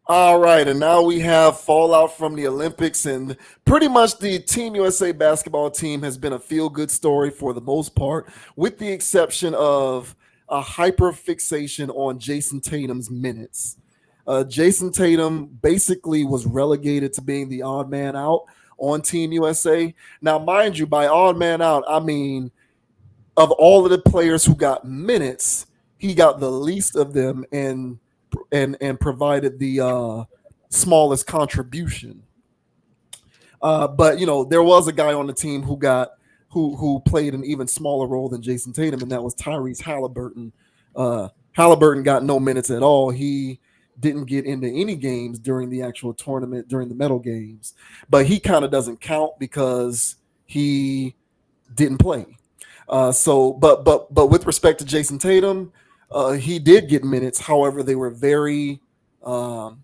All right, and now we have fallout from the Olympics, and pretty much the Team USA basketball team has been a feel good story for the most part, with the exception of a hyper fixation on Jayson Tatum's minutes. Jayson Tatum basically was relegated to being the odd man out on Team USA. Now, mind you, by odd man out, I mean of all of the players who got minutes, he got the least of them and provided the smallest contribution. But there was a guy on the team who played an even smaller role than Jayson Tatum, and that was Tyrese Halliburton. Halliburton got no minutes at all. He didn't get into any games during the actual tournament during the medal games, but he kind of doesn't count because he didn't play. But with respect to Jayson Tatum, he did get minutes. However, they were very um,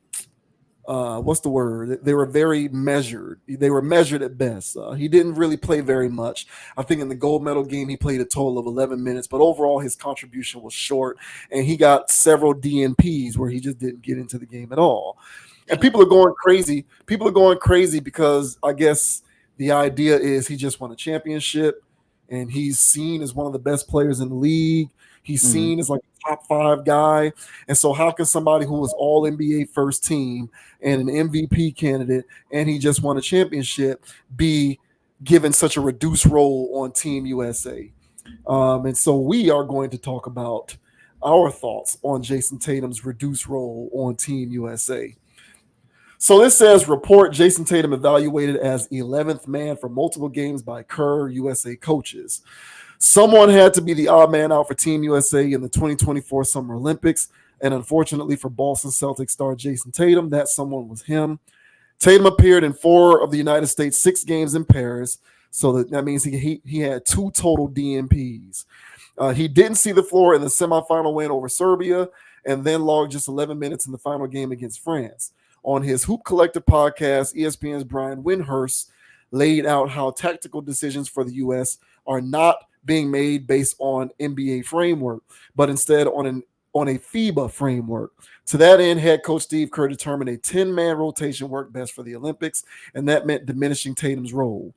what's the word? They were very measured. They were measured at best. He didn't really play very much. I think in the gold medal game, he played a total of 11 minutes, but overall, his contribution was short, and he got several DNPs where he just didn't get into the game at all. And people are going crazy. People are going crazy because I guess the idea is he just won a championship and he's seen as one of the best players in the league. He's Mhm. seen as like a top five guy. And so, how can somebody who was all NBA first team and an MVP candidate and he just won a championship be given such a reduced role on Team USA? And so, we are going to talk about our thoughts on Jayson Tatum's reduced role on Team USA. So this says report Jayson Tatum evaluated as 11th man for multiple games by Kerr USA coaches. Someone had to be the odd man out for Team USA in the 2024 Summer Olympics. And unfortunately for Boston Celtics star Jayson Tatum, that someone was him. Tatum appeared in 4 of the United States' 6 games in Paris. So that means he had 2 total DNPs. He didn't see the floor in the semifinal win over Serbia and then logged just 11 minutes in the final game against France. On his Hoop Collective podcast, ESPN's Brian Windhurst laid out how tactical decisions for the U.S. are not being made based on NBA framework, but instead on a FIBA framework. To that end, head coach Steve Kerr determined a 10-man rotation worked best for the Olympics, and that meant diminishing Tatum's role.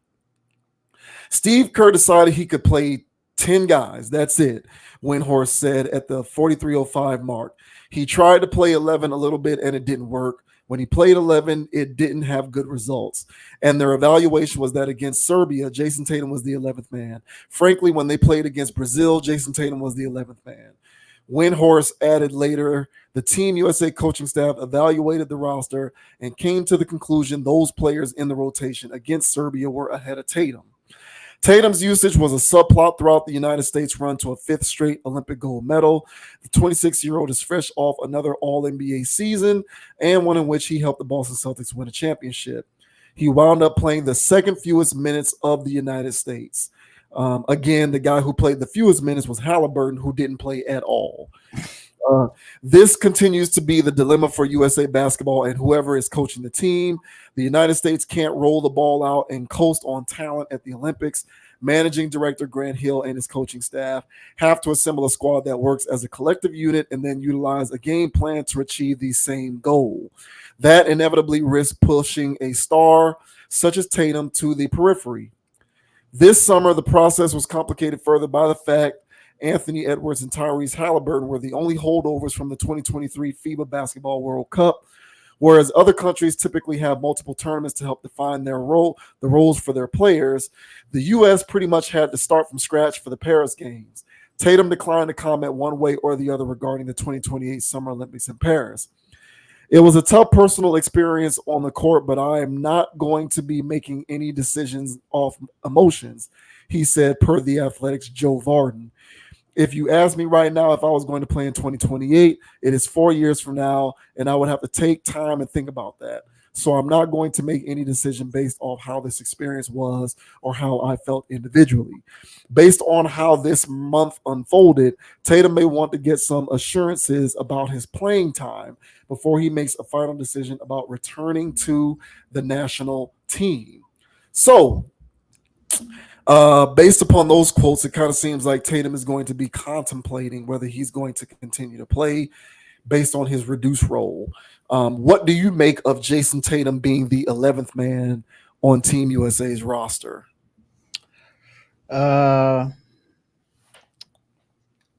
Steve Kerr decided he could play 10 guys. That's it, Windhorst said at the 43:05 mark. He tried to play 11 a little bit and it didn't work. When he played 11, it didn't have good results. And their evaluation was that against Serbia, Jayson Tatum was the 11th man. Frankly, when they played against Brazil, Jayson Tatum was the 11th man. Windhorst added later, the Team USA coaching staff evaluated the roster and came to the conclusion those players in the rotation against Serbia were ahead of Tatum. Tatum's usage was a subplot throughout the United States' run to a 5th straight Olympic gold medal. The 26-year-old is fresh off another All NBA season and one in which he helped the Boston Celtics win a championship. He wound up playing the second fewest minutes of the United States. Again, the guy who played the fewest minutes was Halliburton, who didn't play at all. Uh, this continues to be the dilemma for USA basketball and whoever is coaching the team. The United States can't roll the ball out and coast on talent at the Olympics. Managing director Grant Hill and his coaching staff have to assemble a squad that works as a collective unit and then utilize a game plan to achieve the same goal. That inevitably risks pushing a star such as Tatum to the periphery. This summer, the process was complicated further by the fact Anthony Edwards and Tyrese Halliburton were the only holdovers from the 2023 FIBA Basketball World Cup. Whereas other countries typically have multiple tournaments to help define the roles for their players, the U.S. pretty much had to start from scratch for the Paris Games. Tatum declined to comment one way or the other regarding the 2028 Summer Olympics in Paris. It was a tough personal experience on the court, but I am not going to be making any decisions off emotions, he said, per the Athletics' Joe Varden. If you ask me right now if I was going to play in 2028, it is 4 years from now, and I would have to take time and think about that. So I'm not going to make any decision based off how this experience was or how I felt individually. Based on how this month unfolded, Tatum may want to get some assurances about his playing time before he makes a final decision about returning to the national team. So based upon those quotes, it kind of seems like Tatum is going to be contemplating whether he's going to continue to play based on his reduced role. What do you make of Jayson Tatum being the 11th man on Team USA's roster? Uh,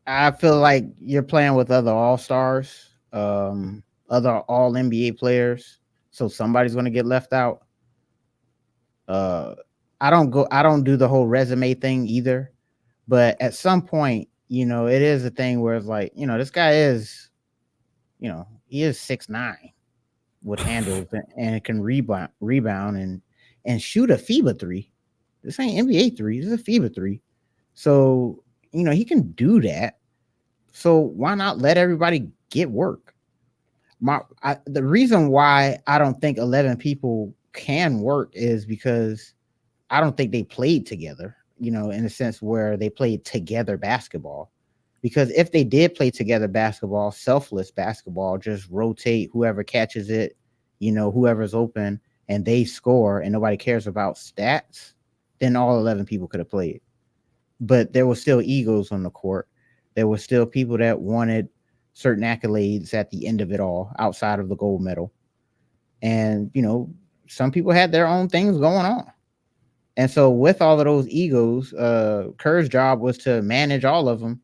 I feel like you're playing with other all stars, other all NBA players, so somebody's going to get left out. Uh, I don't do the whole resume thing either, but at some point, it is a thing where it's like, this guy is, he is 6'9" with handles and can rebound and shoot a FIBA three. This ain't NBA three. This is a FIBA three. So he can do that. So why not let everybody get work? The reason why I don't think 11 people can work is because I don't think they played together. In a sense where they played together basketball. Because if they did play together basketball, selfless basketball, just rotate whoever catches it, whoever's open, and they score, and nobody cares about stats, then all 11 people could have played. But there were still egos on the court. There were still people that wanted certain accolades at the end of it all, outside of the gold medal. And, some people had their own things going on. And so with all of those egos, Kerr's job was to manage all of them.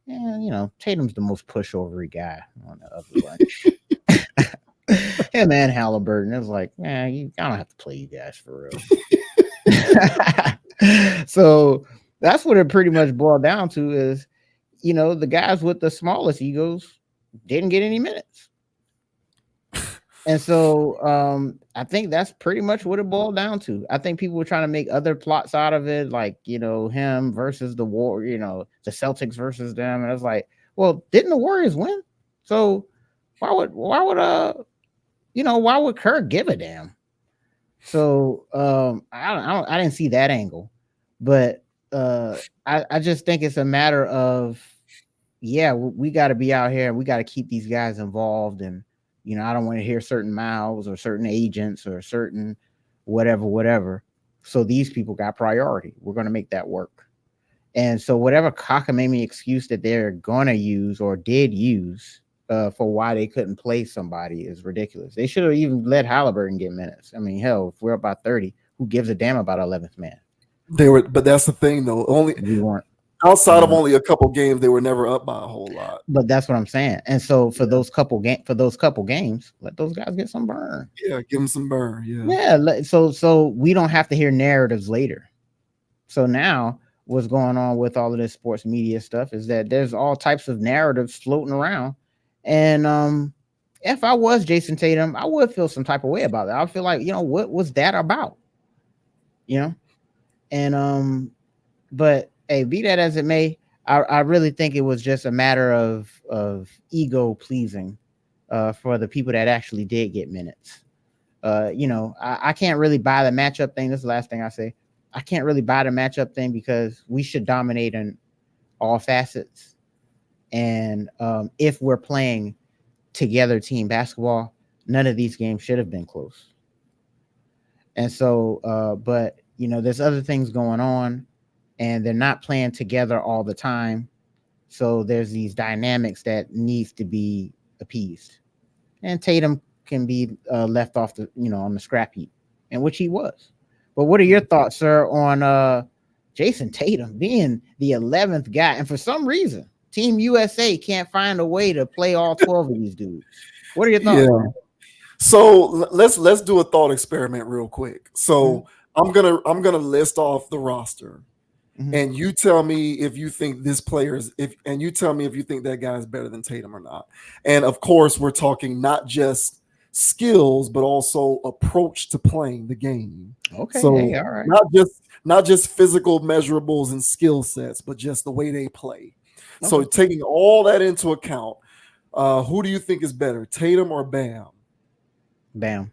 And, Tatum's the most pushover guy on the other bunch. Him and Halliburton. It was like, man, I don't have to play you guys for real. So that's what it pretty much boiled down to is, the guys with the smallest egos didn't get any minutes. And so I think that's pretty much what it boiled down to. I think people were trying to make other plots out of it, like, him versus the war, the Celtics versus them. And I was like, well, didn't the Warriors win? So why would Kerr give a damn? So I didn't see that angle. But I just think it's a matter of, yeah, we got to be out here and we got to keep these guys involved. And, I don't want to hear certain mouths or certain agents or certain whatever. So these people got priority. We're going to make that work. And so whatever cockamamie excuse that they're going to use or did use for why they couldn't play somebody is ridiculous. They should have even let Halliburton get minutes. I mean, hell, if we're up by 30, who gives a damn about 11th man? They were, but that's the thing though. Only We weren't. outside of only a couple games, they were never up by a whole lot. But that's what I'm saying. And so for those couple games, let those guys get some burn. Yeah, give them some burn. Yeah. So we don't have to hear narratives later. So now what's going on with all of this sports media stuff is that there's all types of narratives floating around. And if I was Jayson Tatum, I would feel some type of way about that. I feel like, what was that about? And but hey, be that as it may, I really think it was just a matter of ego pleasing for the people that actually did get minutes. I can't really buy the matchup thing. This is the last thing I say. I can't really buy the matchup thing because we should dominate in all facets. And if we're playing together team basketball, none of these games should have been close. And so, but there's other things going on, and they're not playing together all the time. So there's these dynamics that needs to be appeased, and Tatum can be left off on the scrap heap, and which he was. But what are your thoughts, sir, on Jayson Tatum being the 11th guy, and for some reason, Team USA can't find a way to play all 12 of these dudes? What are your thoughts, Yeah. man? So let's do a thought experiment real quick. So I'm gonna list off the roster, and you tell me if you think this player is and you tell me if you think that guy is better than Tatum or not. And of course, we're talking not just skills, but also approach to playing the game. Okay, So hey, all right. not just physical measurables and skill sets, but just the way they play. So Okay. taking all that into account, who do you think is better, Tatum or Bam? Bam.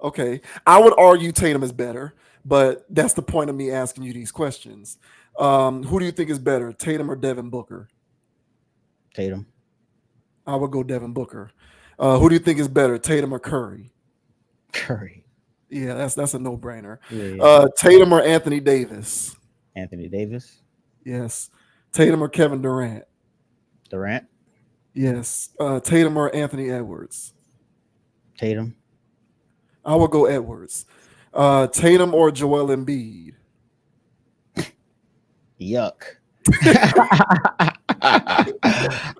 Okay, I would argue Tatum is better, but that's the point of me asking you these questions. Who do you think is better, Tatum or Devin Booker? Tatum. I would go Devin Booker. Who do you think is better, Tatum or Curry? Curry. Yeah, that's a no brainer. Yeah. Tatum or Anthony Davis? Anthony Davis. Yes. Tatum or Kevin Durant? Durant. Yes. Tatum or Anthony Edwards? Tatum. I will go Edwards. Tatum or Joel Embiid? Yuck.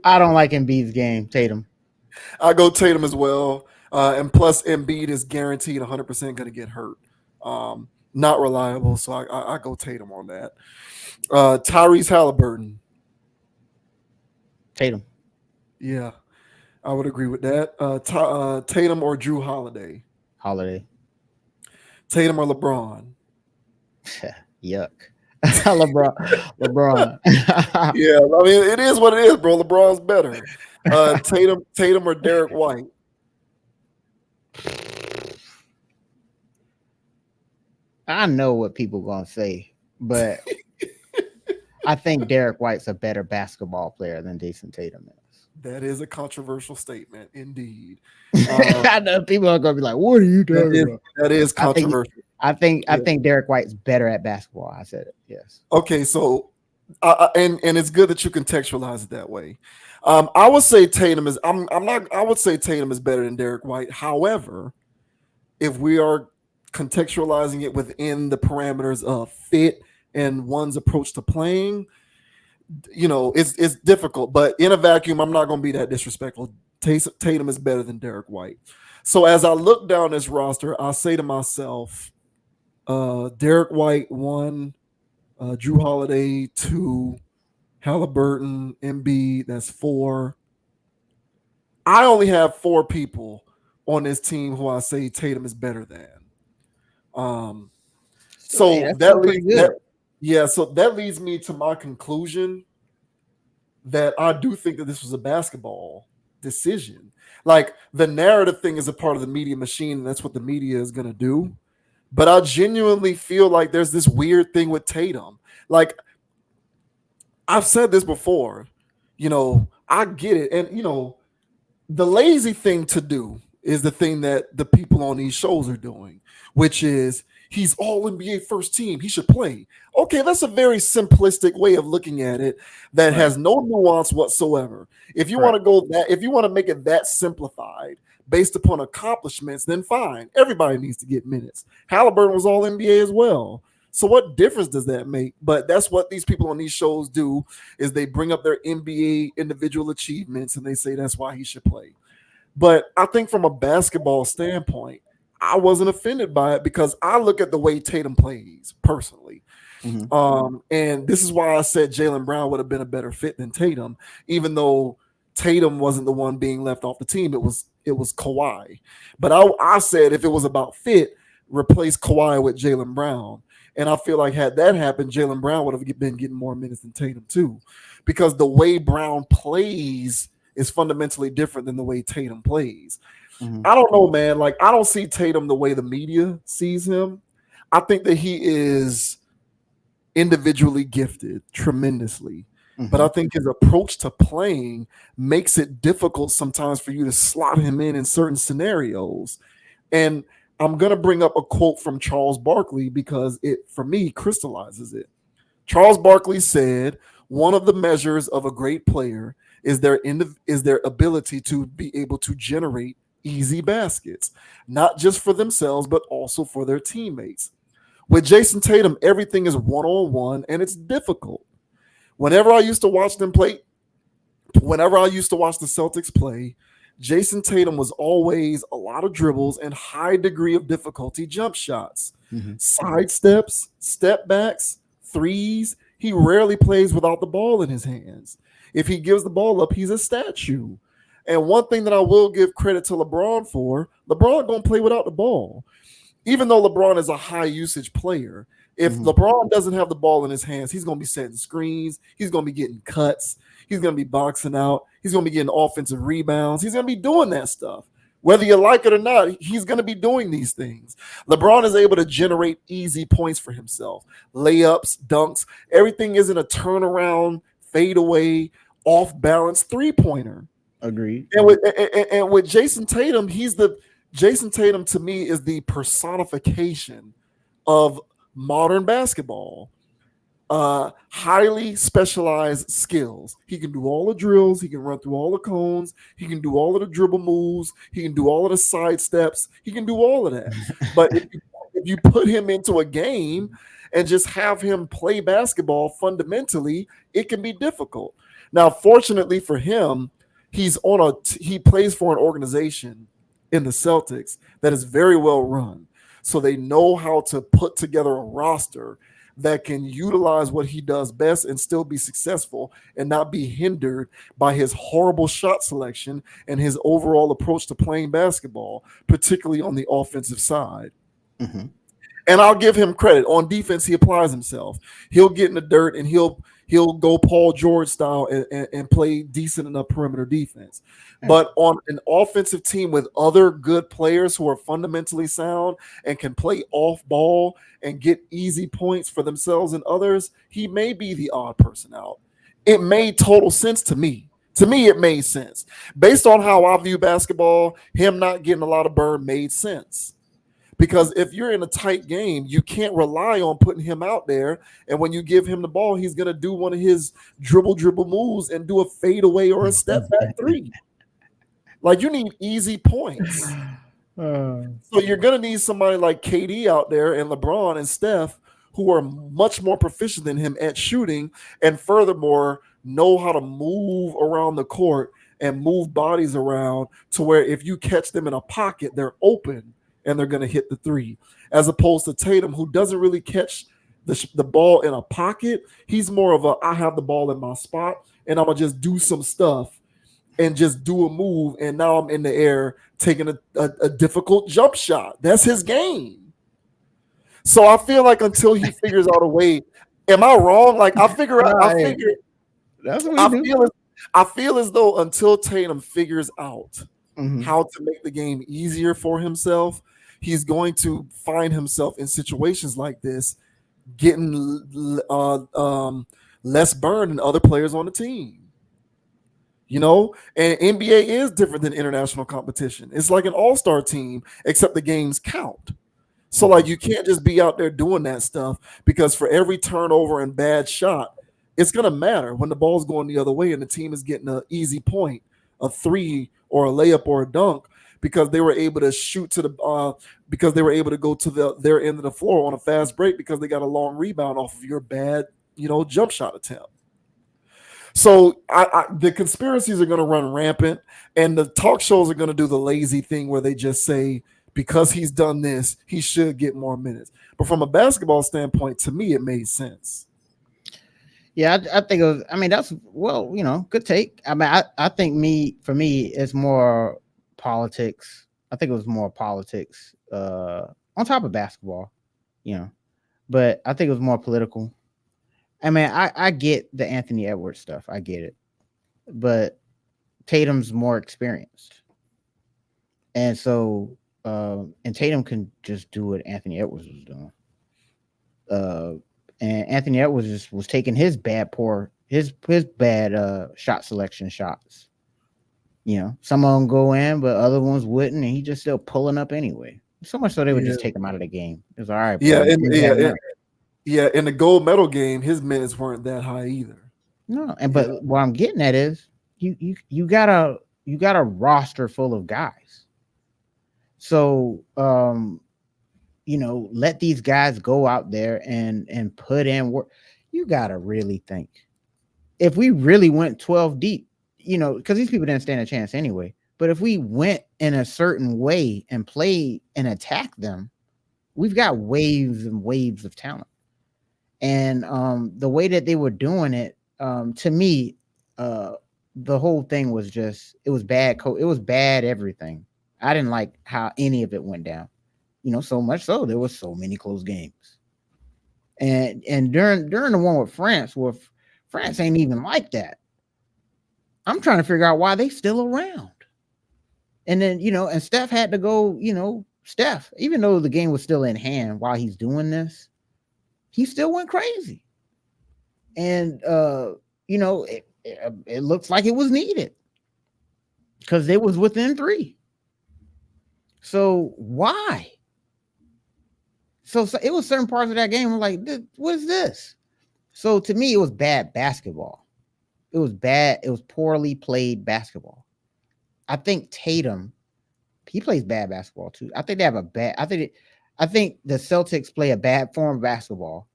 I don't like Embiid's game. Tatum. I go Tatum as well. And plus, Embiid is guaranteed 100% going to get hurt. Not reliable, so I go Tatum on that. Tyrese Halliburton. Tatum. Yeah, I would agree with that. Tatum or Drew Holiday? Holiday. Tatum or LeBron? Yuck. LeBron. LeBron. Yeah, I mean it is what it is, bro. LeBron's better. Tatum or Derek White? I know what people gonna say, but I think Derek White's a better basketball player than Jason Tatum is. That is a controversial statement, indeed. I know people are gonna be like, "What are you talking about?" That is I think controversial. I think Derek White's better at basketball. I said it. Yes. Okay, so and it's good that you contextualize it that way. I would say Tatum is. I'm not. I would say Tatum is better than Derek White. However, if we are contextualizing it within the parameters of fit and one's approach to playing, it's difficult. But in a vacuum, I'm not going to be that disrespectful. Tatum is better than Derek White. So as I look down this roster, I say to myself, Derek White 1, Drew Holiday 2, Halliburton, Embiid, that's 4. I only have 4 people on this team who I say Tatum is better than. Hey, So that's still pretty good. so that leads me to my conclusion that I do think that this was a basketball decision. Like the narrative thing is a part of the media machine, and that's what the media is going to do. But I genuinely feel like there's this weird thing with Tatum. Like I've said this before, I get it. And, the lazy thing to do is the thing that the people on these shows are doing, which is he's all NBA first team. He should play. Okay, that's a very simplistic way of looking at it that has no nuance whatsoever. If you want to go that, if you want to make it that simplified based upon accomplishments, then fine. Everybody needs to get minutes. Halliburton was all NBA as well. So what difference does that make? But that's what these people on these shows do is they bring up their NBA individual achievements and they say that's why he should play. But I think from a basketball standpoint, I wasn't offended by it because I look at the way Tatum plays personally. And this is why I said Jaylen Brown would have been a better fit than Tatum, even though Tatum wasn't the one being left off the team. It was Kawhi. But I said if it was about fit, replace Kawhi with Jaylen Brown. And I feel like had that happened, Jaylen Brown would have been getting more minutes than Tatum too, because the way Brown plays is fundamentally different than the way Tatum plays. I don't know, man. Like I don't see Tatum the way the media sees him. I think that he is individually gifted tremendously. But I think his approach to playing makes it difficult sometimes for you to slot him in certain scenarios. And I'm going to bring up a quote from Charles Barkley because it, for me, crystallizes it. Charles Barkley said, one of the measures of a great player is their ability to be able to generate easy baskets, not just for themselves, but also for their teammates. With Jayson Tatum, everything is one-on-one, and it's difficult. Whenever I used to watch the Celtics play, Jayson Tatum was always a lot of dribbles and high degree of difficulty jump shots, side steps, step backs, threes. He rarely plays without the ball in his hands. If he gives the ball up, he's a statue. And one thing that I will give credit to LeBron for, LeBron don't play without the ball. Even though LeBron is a high usage player, if LeBron doesn't have the ball in his hands, he's going to be setting screens. He's going to be getting cuts. He's going to be boxing out. He's going to be getting offensive rebounds. He's going to be doing that stuff. Whether you like it or not, he's going to be doing these things. LeBron is able to generate easy points for himself. Layups, dunks, everything isn't a turnaround, fadeaway, off-balance three-pointer. Agreed. And with Jayson Tatum, Jayson Tatum to me is the personification of modern basketball. highly specialized skills. He can do all the drills. He can run through all the cones. He can do all of the dribble moves. He can do all of the side steps. He can do all of that. But if you put him into a game and just have him play basketball fundamentally, it can be difficult. Now, fortunately for him, he plays for an organization in the Celtics that is very well run. So they know how to put together a roster that can utilize what he does best and still be successful and not be hindered by his horrible shot selection and his overall approach to playing basketball, particularly on the offensive side. Mm-hmm. And I'll give him credit. On defense, he applies himself. He'll get in the dirt and he'll go Paul George style and play decent enough perimeter defense. Right. But on an offensive team with other good players who are fundamentally sound and can play off ball and get easy points for themselves and others, he may be the odd person out. It made total sense to me. To me, it made sense. Based on how I view basketball, him not getting a lot of burn made sense. Because if you're in a tight game, you can't rely on putting him out there. And when you give him the ball, he's going to do one of his dribble moves and do a fadeaway or a step back three. Like, you need easy points. So you're going to need somebody like KD out there and LeBron and Steph who are much more proficient than him at shooting and furthermore know how to move around the court and move bodies around to where if you catch them in a pocket, they're open and they're going to hit the three, as opposed to Tatum, who doesn't really catch the ball in a pocket. He's more of I have the ball in my spot, and I'm going to just do some stuff and just do a move, and now I'm in the air taking a difficult jump shot. That's his game. So I feel like until he figures out a way, am I wrong? Like I figure that's what we do. I feel as though until Tatum figures out Mm-hmm. how to make the game easier for himself, he's going to find himself in situations like this, getting less burned than other players on the team. You know, and NBA is different than international competition. It's like an all-star team, except the games count. So, like, you can't just be out there doing that stuff because for every turnover and bad shot, it's going to matter when the ball's going the other way and the team is getting an easy point, a three or a layup or a dunk, because they were able to shoot to the because they were able to go to their end of the floor on a fast break because they got a long rebound off of your bad, jump shot attempt. So the conspiracies are going to run rampant, and the talk shows are going to do the lazy thing where they just say because he's done this, he should get more minutes. But from a basketball standpoint, to me, it made sense. Yeah, I think it was. I mean, that's good take. I mean, I think for me, it's more politics. I think it was more politics on top of basketball, but I think it was more political. I mean, I get the Anthony Edwards stuff. I get it. But Tatum's more experienced. And so, and Tatum can just do what Anthony Edwards was doing. And Anthony Edwards just was taking his bad shot selection shots. Some of them go in, but other ones wouldn't, and he just still pulling up anyway. So much so they would just take him out of the game. It was all right. In the gold medal game, his minutes weren't that high either. No, but what I'm getting at is you got a roster full of guys. So let these guys go out there and put in work. You gotta really think. If we really went 12 deep, because these people didn't stand a chance anyway. But if we went in a certain way and played and attacked them, we've got waves and waves of talent. And the way that they were doing it, to me, the whole thing was just, it was bad. It was bad everything. I didn't like how any of it went down. So much so there was so many close games. And during the one with France, where France ain't even like that. I'm trying to figure out why they still around. And then, and Steph had to go, Steph, even though the game was still in hand while he's doing this, he still went crazy. And, it looks like it was needed because it was within 3. So why? So it was certain parts of that game were like, what is this? So to me, it was bad basketball. It was bad. It was poorly played basketball. I think Tatum, he plays bad basketball too. I think they have a bad. I think the Celtics play a bad form of basketball,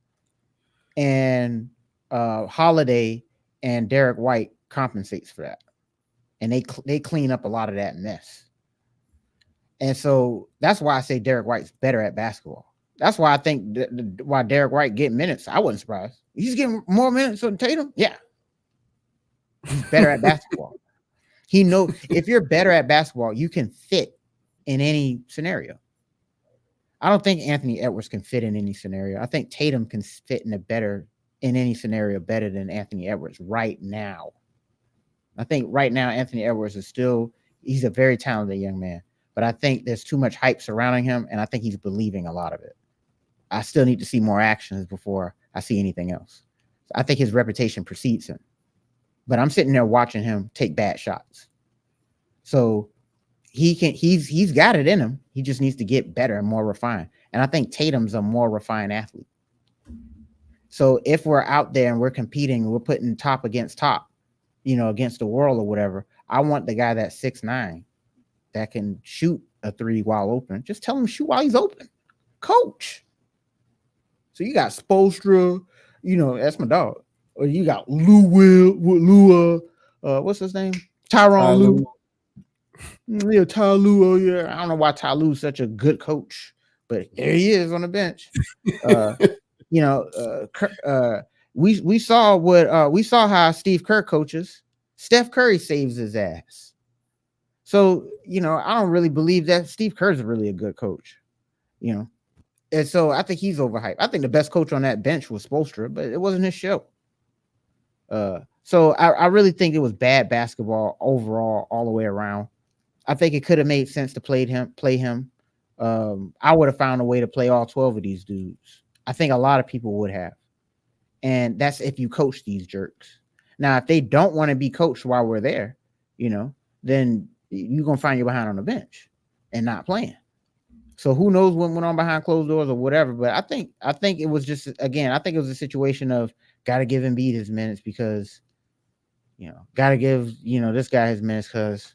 and Holiday and Derek White compensates for that, and they clean up a lot of that mess. And so that's why I say Derek White's better at basketball. That's why I think why Derek White get minutes. I wasn't surprised. He's getting more minutes than Tatum. Yeah, he's better at basketball. He know if you're better at basketball, you can fit in any scenario. I don't think Anthony Edwards can fit in any scenario. I think Tatum can fit in any scenario better than Anthony Edwards right now. I think right now Anthony Edwards is still he's a very talented young man, but I think there's too much hype surrounding him, and I think he's believing a lot of it. I still need to see more actions before I see anything else. I think his reputation precedes him, but I'm sitting there watching him take bad shots. So he's got it in him. He just needs to get better and more refined. And I think Tatum's a more refined athlete. So if we're out there and we're competing, we're putting top against top, against the world or whatever. I want the guy that's 6'9" that can shoot a three while open. Just tell him to shoot while he's open. Coach. So you got Spoelstra, that's my dog. Or you got Lua, what's his name? Tyronn Lue. Yeah, Ty Lue. Oh yeah, I don't know why Ty Lue's such a good coach, but there he is on the bench. We saw how Steve Kerr coaches. Steph Curry saves his ass. So I don't really believe that Steve Kerr's really a good coach. And so I think he's overhyped. I think the best coach on that bench was Spoelstra, but it wasn't his show. So I really think it was bad basketball overall, all the way around. I think it could have made sense to play him. I would have found a way to play all 12 of these dudes. I think a lot of people would have. And that's if you coach these jerks. Now, if they don't want to be coached while we're there, then you're going to find your behind on the bench and not playing. So who knows what went on behind closed doors or whatever. But I think it was just, again, I think it was a situation of got to give Embiid his minutes because, got to give, this guy his minutes because,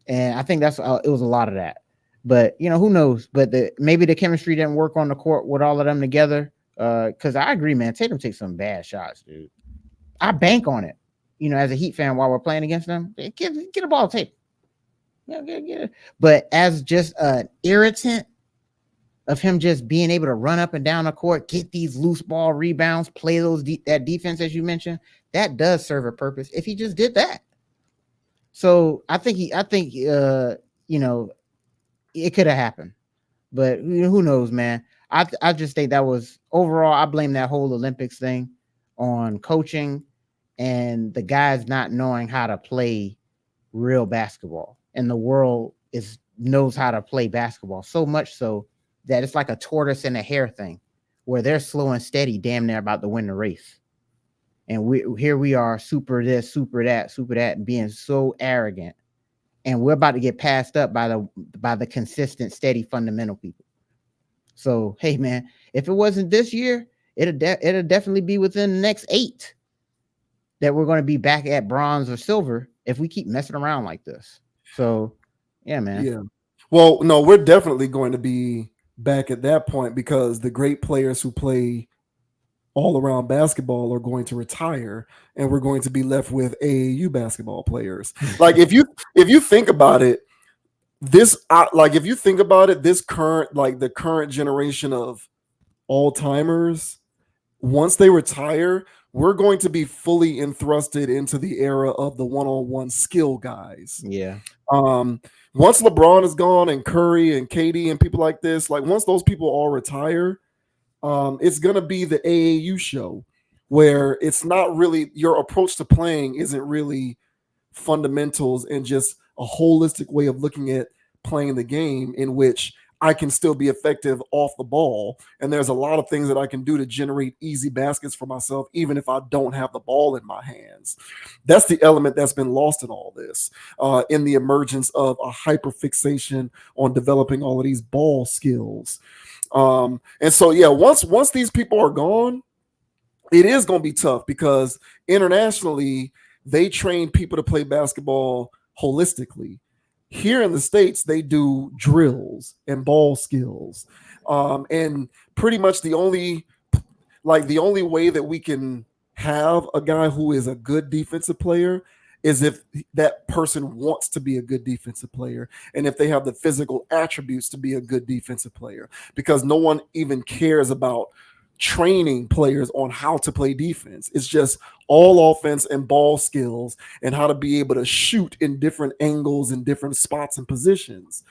and I think it was a lot of that. But, who knows? But maybe the chemistry didn't work on the court with all of them together. Because I agree, man. Tatum takes some bad shots, dude. I bank on it. As a Heat fan, while we're playing against them, get a ball to Tatum. Yeah, get it. But as just an irritant of him just being able to run up and down the court, get these loose ball rebounds, play that defense as you mentioned, that does serve a purpose. If he just did that, so I think it could have happened, but who knows, man. I just think that was overall. I blame that whole Olympics thing on coaching and the guys not knowing how to play real basketball. And the world knows how to play basketball so much so that it's like a tortoise and a hare thing, where they're slow and steady, damn near about to win the race. And we are super this, super that, being so arrogant, and we're about to get passed up by the consistent, steady, fundamental people. So hey, man, if it wasn't this year, it'll definitely be within the next 8 that we're going to be back at bronze or silver if we keep messing around like this. So, yeah, man. Yeah. Well, no, we're definitely going to be back at that point because the great players who play all around basketball are going to retire, and we're going to be left with AAU basketball players. Like if you think about it, this the current generation of all timers, once they retire, we're going to be fully entrusted into the era of the one-on-one skill guys. Yeah. Once LeBron is gone and Curry and KD and people like this, like once those people all retire, it's going to be the AAU show where it's not really your approach to playing isn't really fundamentals and just a holistic way of looking at playing the game in which I can still be effective off the ball. And there's a lot of things that I can do to generate easy baskets for myself, even if I don't have the ball in my hands. That's the element that's been lost in all this, in the emergence of a hyperfixation on developing all of these ball skills. And so, yeah, once these people are gone, it is going to be tough because internationally they train people to play basketball holistically. Here in the States, they do drills and ball skills. And pretty much the only way that we can have a guy who is a good defensive player is if that person wants to be a good defensive player and if they have the physical attributes to be a good defensive player, because no one even cares about training players on how to play defense. It's just all offense and ball skills and how to be able to shoot in different angles and different spots and positions.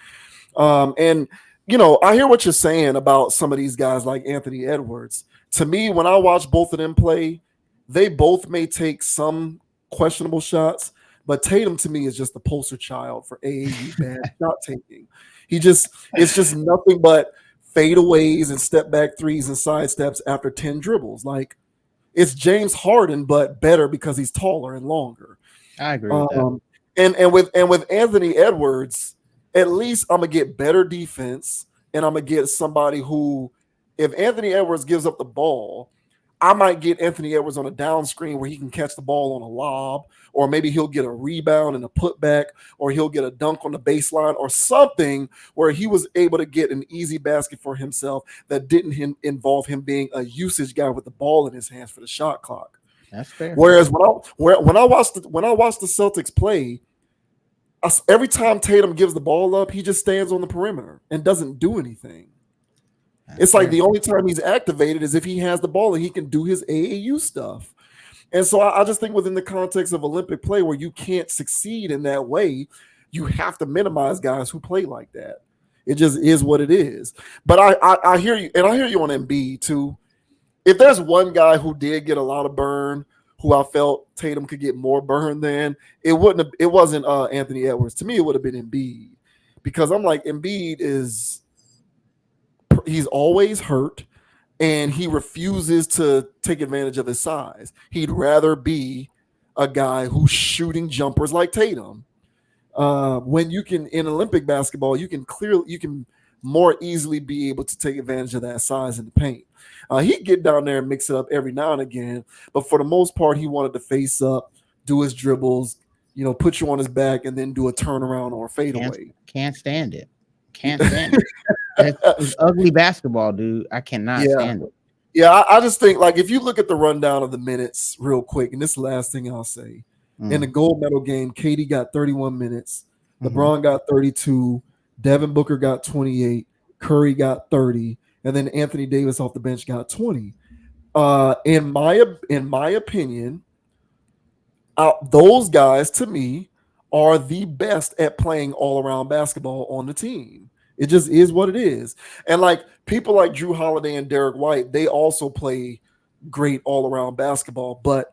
And I hear what you're saying about some of these guys like Anthony Edwards. To me, when I watch both of them play, they both may take some questionable shots, but Tatum to me is just the poster child for AAU bad shot taking. It's just nothing but fadeaways and step back threes and side steps after 10 dribbles. Like, it's James Harden, but better because he's taller and longer. I agree with that. And with Anthony Edwards, at least I'm gonna get better defense, and I'm gonna get somebody who, if Anthony Edwards gives up the ball, I might get Anthony Edwards on a down screen where he can catch the ball on a lob, or maybe he'll get a rebound and a putback, or he'll get a dunk on the baseline, or something where he was able to get an easy basket for himself that didn't involve him being a usage guy with the ball in his hands for the shot clock. That's fair. Whereas when I watch the Celtics play, every time Tatum gives the ball up, he just stands on the perimeter and doesn't do anything. It's like the only time he's activated is if he has the ball and he can do his AAU stuff. And so I just think within the context of Olympic play, where you can't succeed in that way, you have to minimize guys who play like that. It just is what it is. But I hear you, and I hear you on Embiid too. If there's one guy who did get a lot of burn, who I felt Tatum could get more burn than, it wasn't Anthony Edwards. To me, it would have been Embiid, because I'm like, Embiid he's always hurt and he refuses to take advantage of his size. He'd rather be a guy who's shooting jumpers like Tatum. When you can, in Olympic basketball, you can more easily be able to take advantage of that size in the paint. He'd get down there and mix it up every now and again, but for the most part, he wanted to face up, do his dribbles, put you on his back, and then do a turnaround or a fadeaway. Can't stand it. Can't stand it. It's ugly basketball, dude. I cannot stand it. Yeah, I just think, like, if you look at the rundown of the minutes real quick, and this is the last thing I'll say. In the gold medal game, KD got 31 minutes, LeBron got 32, Devin Booker got 28, Curry got 30, and then Anthony Davis off the bench got 20. In my opinion, those guys to me are the best at playing all around basketball on the team. It just is what it is. And like people like Drew Holiday and Derek White, they also play great all around basketball, but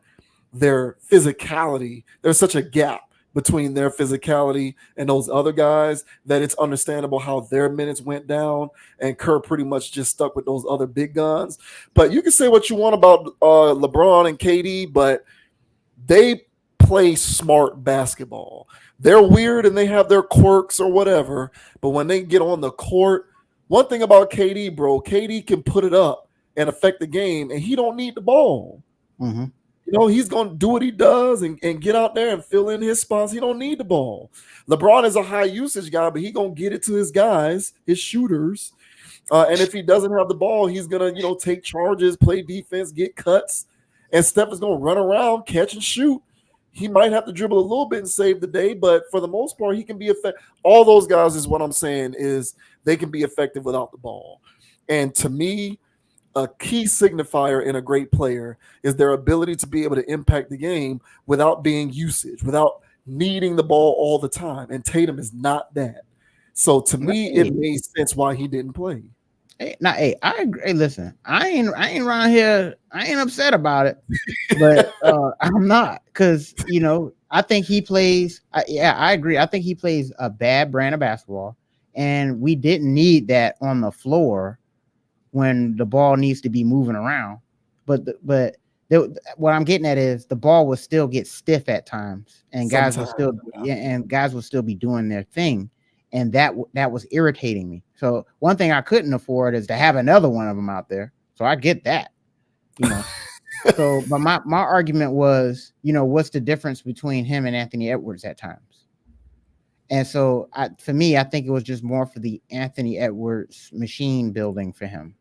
their physicality, there's such a gap between their physicality and those other guys that it's understandable how their minutes went down, and Kerr pretty much just stuck with those other big guns. But you can say what you want about LeBron and KD, but they play smart basketball. They're weird and they have their quirks or whatever, but when they get on the court, one thing about KD, bro, KD can put it up and affect the game, and he don't need the ball. He's going to do what he does and get out there and fill in his spots. He don't need the ball. LeBron is a high usage guy, but he going to get it to his guys, his shooters. And if he doesn't have the ball, he's going to, take charges, play defense, get cuts. And Steph is going to run around, catch and shoot. He might have to dribble a little bit and save the day, but for the most part, he can be effective. All those guys is what I'm saying is they can be effective without the ball. And to me, a key signifier in a great player is their ability to be able to impact the game without being usage, without needing the ball all the time. And Tatum is not that. So to me, it made sense why he didn't play. I agree. Hey, listen, I ain't around here. I ain't upset about it, but I'm not, because I think he plays. I agree. I think he plays a bad brand of basketball, and we didn't need that on the floor when the ball needs to be moving around. But what I'm getting at is the ball will still get stiff at times, and guys will still be doing their thing. And that was irritating me. So one thing I couldn't afford is to have another one of them out there. So I get that, So, but my argument was, what's the difference between him and Anthony Edwards at times? And so, for me, I think it was just more for the Anthony Edwards machine building for him,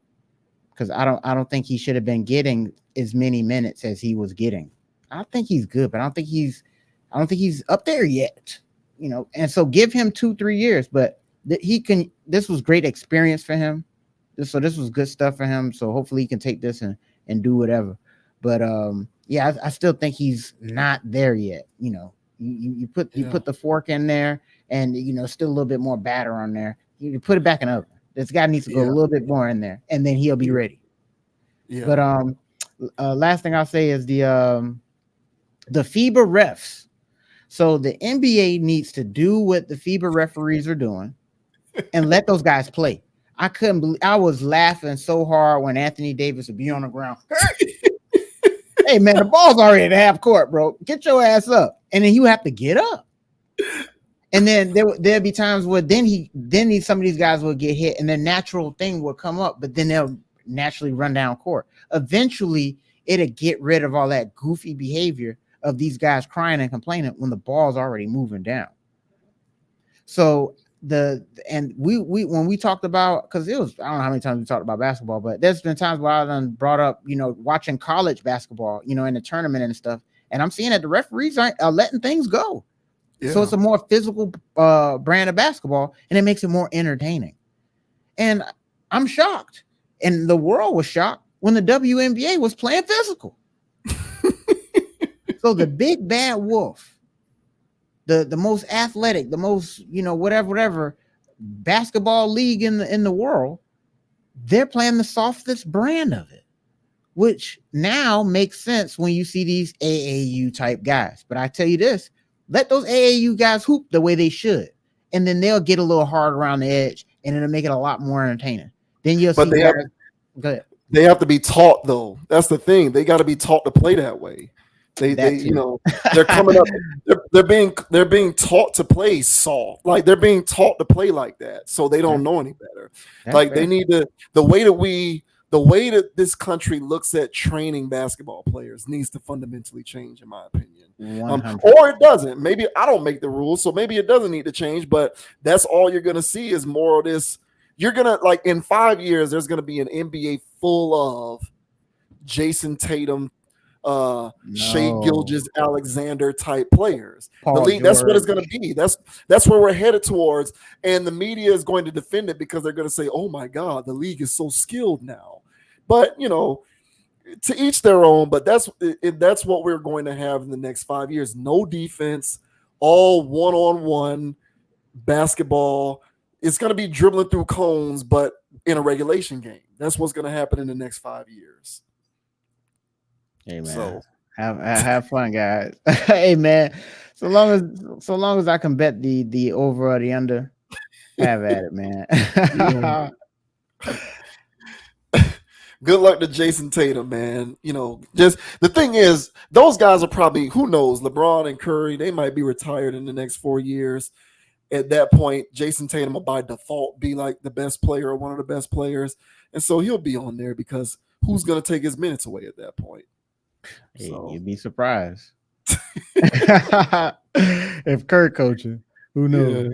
because I don't think he should have been getting as many minutes as he was getting. I think he's good, but I don't think he's up there yet. And so give him 2-3 years, but he can. This was great experience for him. This was good stuff for him. So hopefully he can take this and do whatever. But yeah, I still think he's not there yet. You put the fork in there, and still a little bit more batter on there. You put it back in the oven. This guy needs to go a Yeah, little bit more in there, and then he'll be yeah, ready. yeah. But last thing I'll say is the FIBA refs. So the NBA needs to do what the FIBA referees are doing and let those guys play. I couldn't believe, I was laughing so hard when Anthony Davis would be on the ground. Hey man, the ball's already at half court, bro. Get your ass up. And then you have to get up. And then there'd be times where some of these guys will get hit and their natural thing will come up, but then they'll naturally run down court. Eventually, it'll get rid of all that goofy behavior of these guys crying and complaining when the ball's already moving down. So we when we talked about, because it was, I don't know how many times we talked about basketball, but there's been times where I done brought up, watching college basketball, in the tournament and stuff, and I'm seeing that the referees aren't letting things go. So it's a more physical brand of basketball, and it makes it more entertaining. And I'm shocked, and the world was shocked when the WNBA was playing physical. So the big bad wolf, the most athletic, the most whatever basketball league in the world, they're playing the softest brand of it, which now makes sense when you see these AAU type guys. But I tell you this, let those AAU guys hoop the way they should, and then they'll get a little hard around the edge, and it'll make it a lot more entertaining. Then you'll But see guys. Go ahead. they have to be taught though. That's the thing. They got to be taught to play that way. They That too. they're coming up. They're being taught to play soft. Like they're being taught to play like that, so they don't That's, know any better. that's Like they fair. need to. The way that this country looks at training basketball players needs to fundamentally change, in my opinion. 100. Or it doesn't. Maybe I don't make the rules, so maybe it doesn't need to change. But that's all you're gonna see is more of this. You're gonna, like, in 5 years, there's gonna be an NBA full of Jayson Tatum, Shea No. Gilgeous Alexander type players. The Paul league, that's what it's George. going to be. That's where we're headed towards, and the media is going to defend it because they're going to say, "Oh my God, the league is so skilled now." But to each their own. But that's what we're going to have in the next 5 years. No defense, all one-on-one basketball. It's going to be dribbling through cones, but in a regulation game. That's what's going to happen in the next 5 years. Hey man, So have fun, guys. Hey man, so long as I can bet the over or the under, have at it, man. yeah. Good luck to Jayson Tatum, man. Just the thing is, those guys are probably, who knows, LeBron and Curry, they might be retired in the next 4 years. At that point, Jayson Tatum will by default be like the best player or one of the best players. And so he'll be on there because who's going to take his minutes away at that point? Hey, So, you'd be surprised if Kurt coaching. Who knows? yeah.